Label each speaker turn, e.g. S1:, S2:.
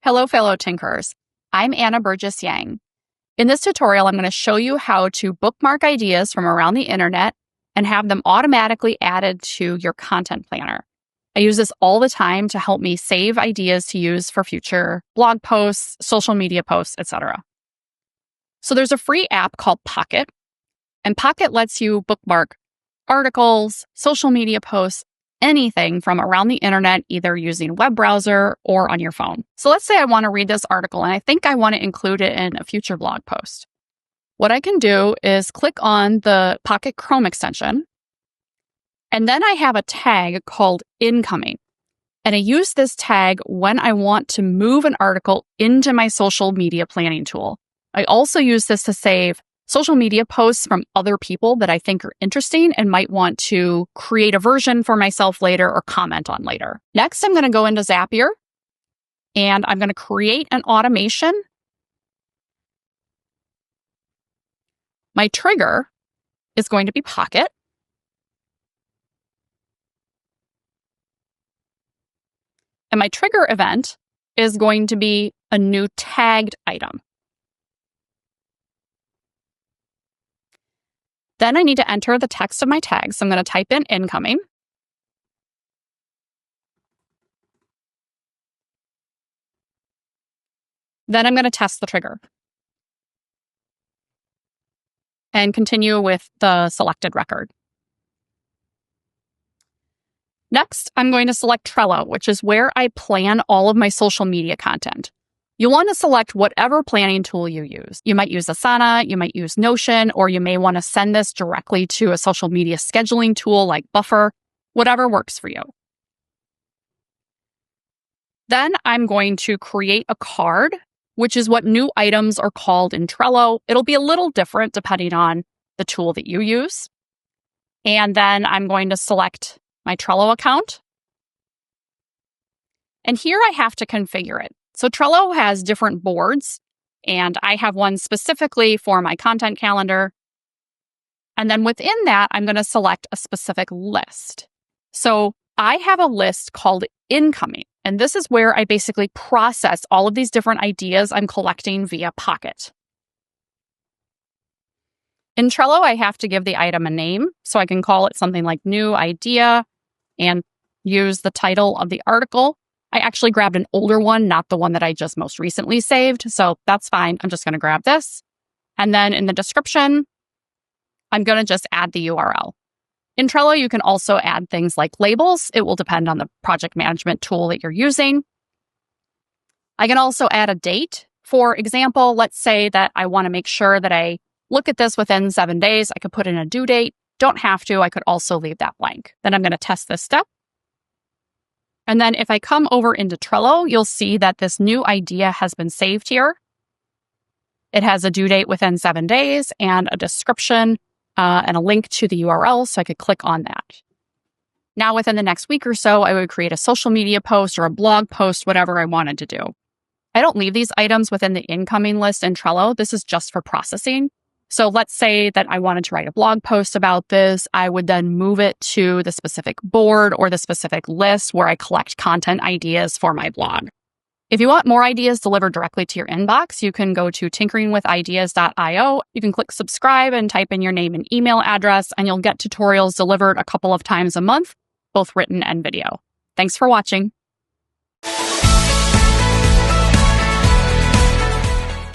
S1: Hello, fellow tinkerers. I'm Anna Burgess-Yang. In this tutorial, I'm going to show you how to bookmark ideas from around the internet and have them automatically added to your content planner. I use this all the time to help me save ideas to use for future blog posts, social media posts, etc. So there's a free app called Pocket, and Pocket lets you bookmark articles, social media posts, anything from around the internet, either using a web browser or on your phone. So let's say I want to read this article and I think I want to include it in a future blog post. What I can do is click on the Pocket Chrome extension, and then I have a tag called incoming. And I use this tag when I want to move an article into my social media planning tool. I also use this to save social media posts from other people that I think are interesting and might want to create a version for myself later or comment on later. Next, I'm going to go into Zapier and I'm going to create an automation. My trigger is going to be Pocket. And my trigger event is going to be a new tagged item. Then I need to enter the text of my tag. So I'm going to type in incoming. Then I'm going to test the trigger and continue with the selected record. Next, I'm going to select Trello, which is where I plan all of my social media content. You'll want to select whatever planning tool you use. You might use Asana, you might use Notion, or you may want to send this directly to a social media scheduling tool like Buffer, whatever works for you. Then I'm going to create a card, which is what new items are called in Trello. It'll be a little different depending on the tool that you use. And then I'm going to select my Trello account. And here I have to configure it. So Trello has different boards, and I have one specifically for my content calendar. And then within that, I'm going to select a specific list. So I have a list called incoming, and this is where I basically process all of these different ideas I'm collecting via Pocket. In Trello, I have to give the item a name, so I can call it something like new idea and use the title of the article. I actually grabbed an older one, not the one that I just most recently saved. So that's fine. I'm just going to grab this. And then in the description, I'm going to just add the URL. In Trello, you can also add things like labels. It will depend on the project management tool that you're using. I can also add a date. For example, let's say that I want to make sure that I look at this within 7 days. I could put in a due date. Don't have to. I could also leave that blank. Then I'm going to test this step. And then if I come over into Trello, you'll see that this new idea has been saved here. It has a due date within 7 days and a description and a link to the URL, so I could click on that. Now, within the next week or so, I would create a social media post or a blog post, whatever I wanted to do. I don't leave these items within the incoming list in Trello. This is just for processing. So let's say that I wanted to write a blog post about this. I would then move it to the specific board or the specific list where I collect content ideas for my blog. If you want more ideas delivered directly to your inbox, you can go to tinkeringwithideas.io. You can click subscribe and type in your name and email address, and you'll get tutorials delivered a couple of times a month, both written and video. Thanks for watching.